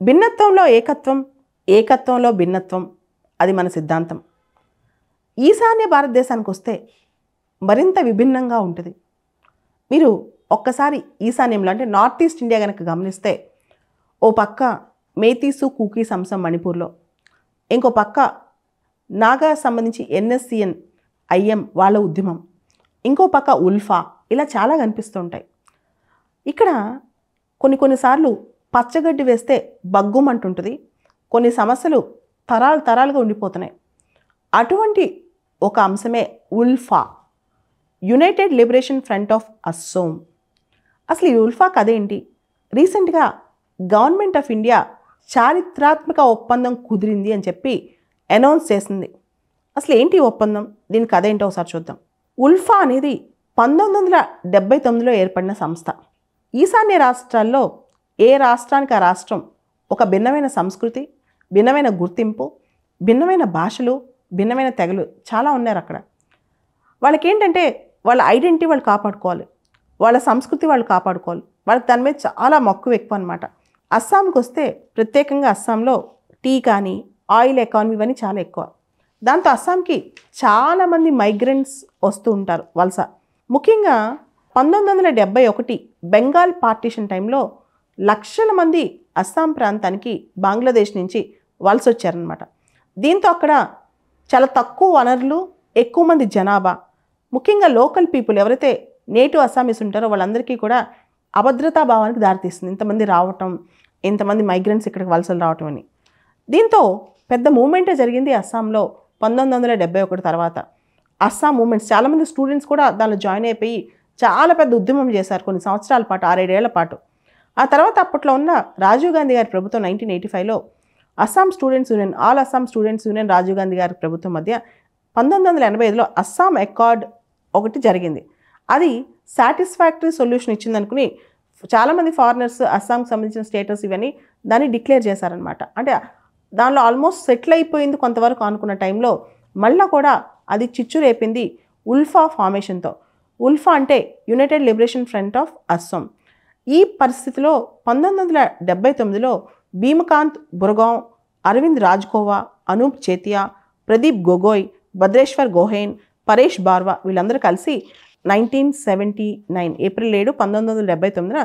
భిన్నత్వంలో ఏకత్వం, ఏకత్వంలో భిన్నత్వం, అది మన సిద్ధాంతం. ఈశాన్య భారతదేశానికి వస్తే మరింత విభిన్నంగా ఉంటుంది. మీరు ఒక్కసారి ఈశాన్యంలో అంటే నార్త్ ఈస్ట్ ఇండియా కనుక గమనిస్తే, ఓ పక్క మేతీసు కూకీస్ అంశం మణిపూర్లో, ఇంకో పక్క నాగా సంబంధించి ఎన్ఎస్సిఎన్ ఐఎం వాళ్ళ ఉద్యమం, ఇంకో పక్క ఉల్ఫా, ఇలా చాలా కనిపిస్తుంటాయి. ఇక్కడ కొన్నిసార్లు పచ్చగడ్డి వేస్తే బగ్గుమంటుంటుంది, కొన్ని సమస్యలు తరాలుగా ఉండిపోతున్నాయి. అటువంటి ఒక అంశమే ULFA, United liberation front of Assam. అసలు ఈ ఉల్ఫా కథ ఏంటి? రీసెంట్గా గవర్నమెంట్ ఆఫ్ ఇండియా చారిత్రాత్మక ఒప్పందం కుదిరింది అని చెప్పి అనౌన్స్ చేసింది. అసలు ఏంటి ఒప్పందం, దీని కథ ఏంటో ఒకసారి చూద్దాం. ఉల్ఫా అనేది 1979లో ఏర్పడిన సంస్థ. ఈశాన్య రాష్ట్రాల్లో ఏ రాష్ట్రానికి ఆ రాష్ట్రం ఒక భిన్నమైన సంస్కృతి, భిన్నమైన గుర్తింపు, భిన్నమైన భాషలు, భిన్నమైన తెగలు చాలా ఉన్నారు అక్కడ. వాళ్ళకి ఏంటంటే వాళ్ళ ఐడెంటిటీ వాళ్ళు కాపాడుకోవాలి, వాళ్ళ సంస్కృతి వాళ్ళు కాపాడుకోవాలి, వాళ్ళకి దాని మీద చాలా మక్కువ ఎక్కువ అనమాట. అస్సాంకి వస్తే ప్రత్యేకంగా అస్సాంలో టీ కానీ ఆయిల్ ఎకానమీ ఇవన్నీ చాలా ఎక్కువ. దాంతో అస్సాంకి చాలామంది మైగ్రెంట్స్ వస్తూ ఉంటారు వలస. ముఖ్యంగా 1971 బెంగాల్ పార్టీషన్ టైంలో లక్షల మంది అస్సాం ప్రాంతానికి బంగ్లాదేశ్ నుంచి వలస వచ్చారనమాట. దీంతో అక్కడ చాలా తక్కువ వనరులు, ఎక్కువ మంది జనాభా, ముఖ్యంగా లోకల్ పీపుల్ ఎవరైతే నేటివ్ అస్సామీస్ ఉంటారో వాళ్ళందరికీ కూడా అభద్రతా భావానికి దారితీస్తుంది ఇంతమంది రావటం, ఇంతమంది మైగ్రెంట్స్ ఇక్కడికి వలసలు రావటం అని. దీంతో పెద్ద మూమెంటే జరిగింది అస్సాంలో 1971 తర్వాత. అస్సాం మూమెంట్స్ చాలామంది స్టూడెంట్స్ కూడా దానిలో జాయిన్ అయిపోయి చాలా పెద్ద ఉద్యమం చేశారు కొన్ని సంవత్సరాల పాటు, 6-7 ఏళ్ల పాటు. ఆ తర్వాత అప్పట్లో ఉన్న రాజీవ్ గాంధీ గారి ప్రభుత్వం 1985లో Assam students union, all Assam students union Rajiv Gandhi గారి ప్రభుత్వం మధ్య 1985లో అస్సాం అకార్డ్ ఒకటి జరిగింది. అది సాటిస్ఫాక్టరీ సొల్యూషన్ ఇచ్చిందనుకుని చాలామంది ఫారినర్స్ అస్సాంకి సంబంధించిన స్టేటస్ ఇవన్నీ దాన్ని డిక్లేర్ చేశారనమాట. అంటే దానిలో ఆల్మోస్ట్ సెటిల్ అయిపోయింది కొంతవరకు అనుకున్న టైంలో మళ్ళీ కూడా అది చిచ్చు రేపింది ఉల్ఫా ఫార్మేషన్తో. ఉల్ఫా అంటే United liberation front of Assam. ఈ పరిస్థితిలో 1979లో భీమకాంత్ బురగాం, అరవింద్ రాజ్కోవా, అనూప్ చేతియా, ప్రదీప్ గొగోయ్, భద్రేశ్వర్ గోహెన్, పరేష్ బార్వా వీళ్ళందరూ కలిసి 1979 ఏప్రిల్ 7, 1979న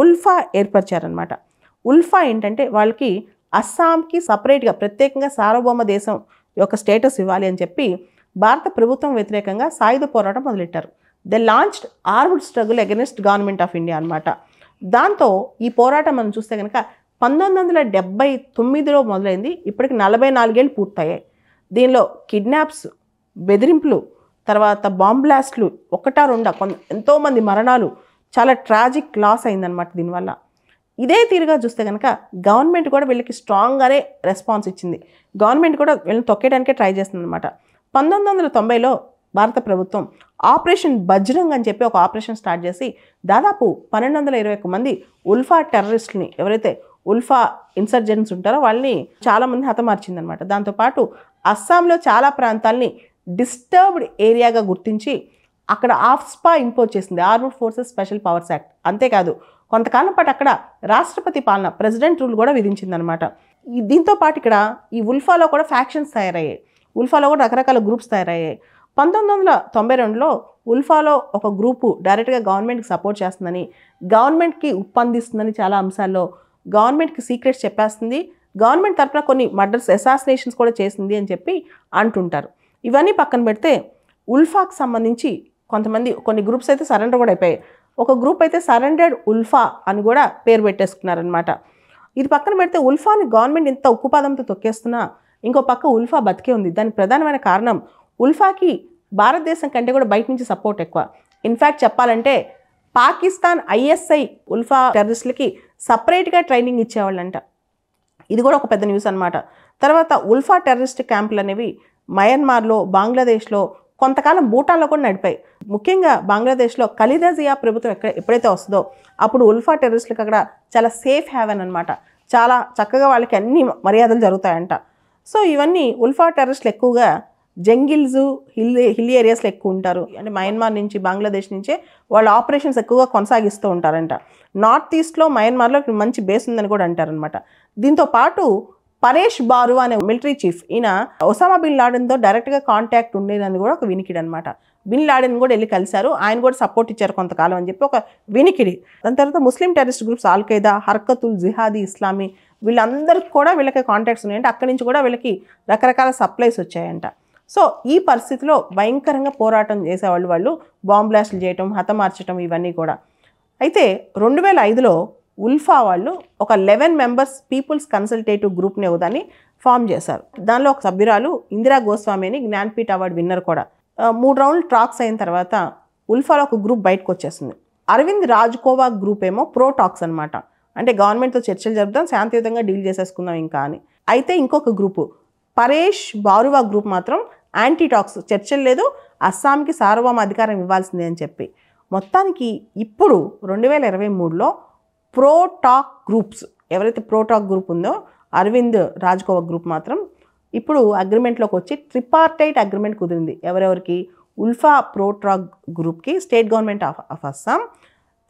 ఉల్ఫా ఏర్పరిచారనమాట. ఉల్ఫా ఏంటంటే వాళ్ళకి అస్సాంకి సపరేట్గా ప్రత్యేకంగా సార్వభౌమ దేశం యొక్క స్టేటస్ ఇవ్వాలి అని చెప్పి భారత ప్రభుత్వం వ్యతిరేకంగా సాయుధ పోరాటం మొదలెట్టారు. They launched armed struggle against government of India అనమాట. దాంతో ఈ పోరాటం మనం చూస్తే కనుక 1979లో మొదలైంది, ఇప్పటికి 44 ఏళ్ళు పూర్తయ్యాయి. దీనిలో కిడ్నాప్స్, బెదిరింపులు, తర్వాత బాంబ్ బ్లాస్ట్లు, ఒకటా రెండా ఎంతోమంది మరణాలు, చాలా ట్రాజిక్ లాస్ అయిందనమాట దీనివల్ల. ఇదే తీరుగా చూస్తే కనుక గవర్నమెంట్ కూడా వీళ్ళకి స్ట్రాంగ్గానే రెస్పాన్స్ ఇచ్చింది. గవర్నమెంట్ కూడా వీళ్ళని తొక్కేయడానికే ట్రై చేస్తుంది అనమాట. 1990లో భారత ప్రభుత్వం ఆపరేషన్ బజ్రంగ్ అని చెప్పి ఒక ఆపరేషన్ స్టార్ట్ చేసి దాదాపు 1221 మంది ఉల్ఫా టెర్రరిస్టులని, ఎవరైతే ఉల్ఫా ఇన్సర్జెంట్స్ ఉంటారో వాళ్ళని చాలామంది హతమార్చిందనమాట. దాంతోపాటు అస్సాంలో చాలా ప్రాంతాలని డిస్టర్బ్డ్ ఏరియాగా గుర్తించి అక్కడ ఆఫ్స్పా ఇంపోజ్ చేసింది, armed forces special powers act. అంతేకాదు కొంతకాలం పాటు అక్కడ రాష్ట్రపతి పాలన, ప్రెసిడెంట్ రూల్ కూడా విధించిందనమాట. దీంతో పాటు ఇక్కడ ఈ ఉల్ఫాలో కూడా ఫ్యాక్షన్స్ తయారయ్యాయి, ఉల్ఫాలో కూడా రకరకాల గ్రూప్స్ తయారయ్యాయి. 1992లో ఉల్ఫాలో ఒక గ్రూపు డైరెక్ట్గా గవర్నమెంట్కి సపోర్ట్ చేస్తుందని, గవర్నమెంట్కి ఉప్పందిస్తుందని, చాలా అంశాల్లో గవర్నమెంట్కి సీక్రెట్స్ చెప్పేస్తుంది, గవర్నమెంట్ తరఫున కొన్ని మర్డర్స్, అసాసినేషన్స్ కూడా చేసింది అని చెప్పి అంటుంటారు. ఇవన్నీ పక్కన పెడితే ఉల్ఫాకి సంబంధించి కొంతమంది కొన్ని గ్రూప్స్ అయితే సరెండర్ కూడా అయిపోయాయి. ఒక గ్రూప్ అయితే సరెండర్డ్ ఉల్ఫా అని కూడా పేరు పెట్టేసుకున్నారనమాట. ఇది పక్కన పెడితే ఉల్ఫాని గవర్నమెంట్ ఇంత ఉక్కుపాదంతో తొక్కేస్తున్నా ఇంకో పక్క ఉల్ఫా బతికే ఉంది. దానికి ప్రధానమైన కారణం ఉల్ఫాకి భారతదేశం కంటే కూడా బయట నుంచి సపోర్ట్ ఎక్కువ. ఇన్ఫ్యాక్ట్ చెప్పాలంటే పాకిస్తాన్ ఐఎస్ఐ ఉల్ఫా టెర్రరిస్టులకి సపరేట్గా ట్రైనింగ్ ఇచ్చేవాళ్ళంట. ఇది కూడా ఒక పెద్ద న్యూస్ అనమాట. తర్వాత ఉల్ఫా టెర్రరిస్ట్ క్యాంపులు అనేవి మయన్మార్లో, బంగ్లాదేశ్లో, కొంతకాలం భూటాన్లో కూడా నడిపాయి. ముఖ్యంగా బంగ్లాదేశ్లో ఖలీదా జియా ప్రభుత్వం ఎప్పుడైతే వస్తుందో అప్పుడు ఉల్ఫా టెర్రరిస్టులకు అక్కడ చాలా సేఫ్ హ్యావెన్ అనమాట. చాలా చక్కగా వాళ్ళకి అన్ని మర్యాదలు జరుగుతాయంట. సో ఇవన్నీ ఉల్ఫా టెర్రరిస్టులు ఎక్కువగా జంగిల్స్ హిల్ ఏరియాస్లో ఎక్కువ ఉంటారు. అంటే మయన్మార్ నుంచి బంగ్లాదేశ్ నుంచే వాళ్ళు ఆపరేషన్స్ ఎక్కువగా కొనసాగిస్తూ ఉంటారంట. నార్త్ ఈస్ట్లో మయన్మార్లో మంచి బేస్ ఉందని కూడా అంటారనమాట. దీంతో పాటు పరేష్ బారువా అనే మిలిటరీ చీఫ్, ఈయన ఒసామా బిన్ లాడెన్తో డైరెక్ట్గా కాంటాక్ట్ ఉండేదని కూడా ఒక వినికిడి అనమాట. బిన్ లాడెన్ కూడా వెళ్ళి కలిశారు, ఆయన కూడా సపోర్ట్ ఇచ్చారు కొంతకాలం అని చెప్పి ఒక వినికిడి. దాని తర్వాత Muslim terrorist groups al Qaeda, Harkatul Jihadi Islami వీళ్ళందరికీ కూడా వీళ్ళకి కాంటాక్ట్స్ ఉన్నాయంటే అక్కడి నుంచి కూడా వీళ్ళకి రకరకాల సప్లైస్ వచ్చాయంట. సో ఈ పరిస్థితిలో భయంకరంగా పోరాటం చేసేవాళ్ళు, వాళ్ళు బాంబ్ బ్లాస్టులు చేయటం, హతమార్చడం ఇవన్నీ కూడా. అయితే 2005లో ఉల్ఫా వాళ్ళు ఒక 11 మెంబర్స్ పీపుల్స్ కన్సల్టేటివ్ గ్రూప్ని ఒకదాన్ని ఫామ్ చేశారు. దానిలో ఒక సభ్యురాలు ఇందిరా గోస్వామి అని జ్ఞాన్పీఠ్ అవార్డు విన్నర్ కూడా. 3 రౌండ్లు టాక్స్ అయిన తర్వాత ఉల్ఫాలో ఒక గ్రూప్ బయటకు వచ్చేసింది. అరవింద్ రాజ్కోవా గ్రూప్ ఏమో ప్రో టాక్స్ అనమాట. అంటే గవర్నమెంట్తో చర్చలు జరుపుదాం, శాంతియుతంగా డీల్ చేసేసుకుందాం ఇంకా అని. అయితే ఇంకొక గ్రూపు పరేష్ బారువా గ్రూప్ మాత్రం యాంటీ టాక్స్, చర్చలు లేదు, అస్సాంకి సార్వభౌమ అధికారం ఇవ్వాల్సిందే అని చెప్పి. మొత్తానికి ఇప్పుడు 2023లో ప్రో టాక్ గ్రూప్స్, ఎవరైతే ప్రో టాక్ గ్రూప్ ఉందో అరవింద్ రాజ్కోవా గ్రూప్ మాత్రం ఇప్పుడు అగ్రిమెంట్లోకి వచ్చి ట్రిపార్టైట్ అగ్రిమెంట్ కుదిరింది. ఎవరెవరికి? ఉల్ఫా ప్రో టాక్ గ్రూప్కి, స్టేట్ గవర్నమెంట్ ఆఫ్ అస్సాం,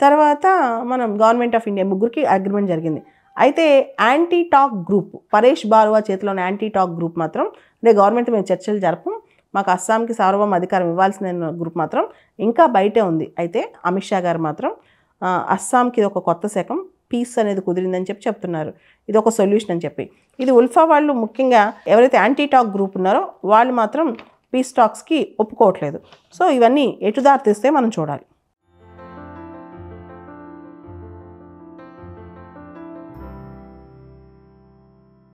తర్వాత మనం గవర్నమెంట్ ఆఫ్ ఇండియా, ముగ్గురికి అగ్రిమెంట్ జరిగింది. అయితే anti talk group, Paresh Baruva చేతిలోని యాంటీ టాక్ గ్రూప్ మాత్రం గవర్నమెంట్ మేము చర్చలు జరపం, మాకు అస్సాంకి సార్వభౌమ అధికారం ఇవ్వాల్సిన గ్రూప్ మాత్రం ఇంకా బయటే ఉంది. అయితే అమిత్ షా గారు మాత్రం అస్సాంకి ఇది ఒక కొత్త శకం, పీస్ అనేది కుదిరిందని చెప్పి చెప్తున్నారు. ఇది ఒక సొల్యూషన్ అని చెప్పి. ఇది ఉల్ఫా వాళ్ళు ముఖ్యంగా ఎవరైతే యాంటీ టాక్ గ్రూప్ ఉన్నారో వాళ్ళు మాత్రం పీస్ టాక్స్కి ఒప్పుకోవట్లేదు. సో ఇవన్నీ ఎటు దారి తీస్తే మనం చూడాలి.